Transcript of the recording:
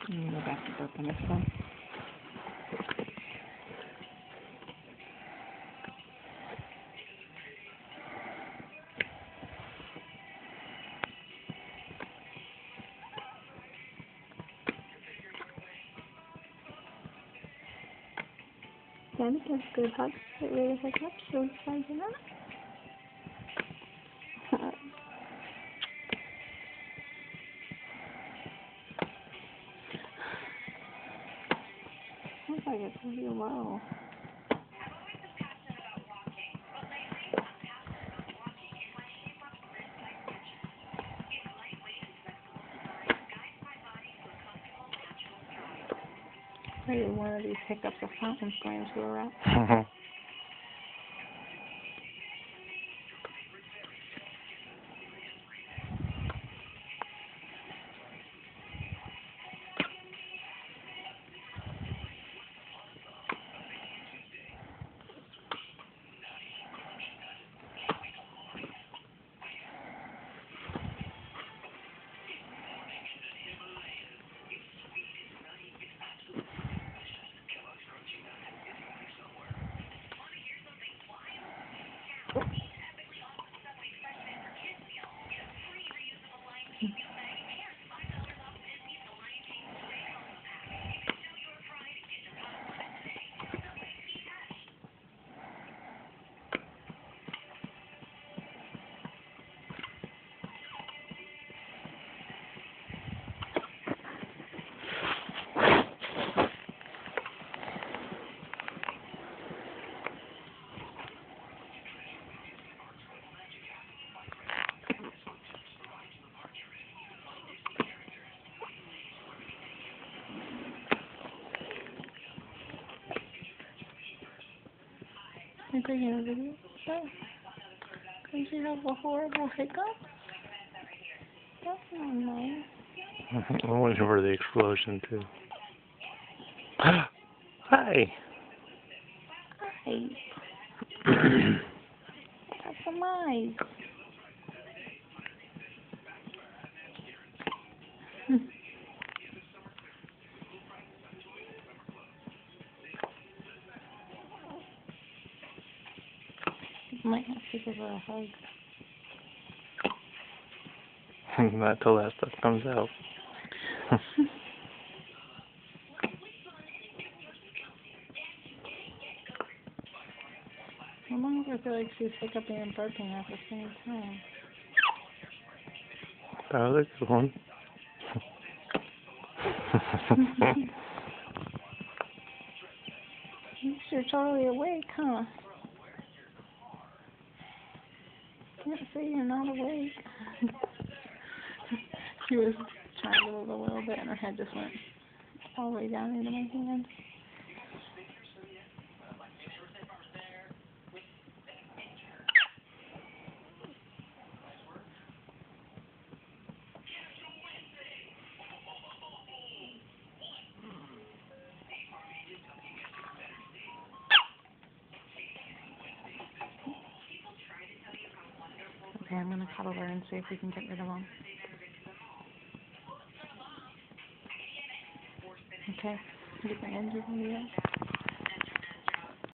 Go back to burping this one. Danny has good hugs. Get rid of hiccups. So excited to that. Looks like it's really low. Maybe one of these hiccups a fountain's going to erupt. You're taking a video of that? Did you have a horrible hiccup? That's not nice. I'm waiting for the explosion, too. Hi! Hi. That's some eyes. You might have to give her a hug. Not till that stuff comes out. Sometimes I feel like she's hiccuping and burping at the same time. That was a good one. You're totally awake, huh? Can't say you're not awake. She was trying to move a little bit and her head just went all the way down into my hand. Okay, I'm gonna cuddle her and see if we can get rid of them. Okay, get my engine video.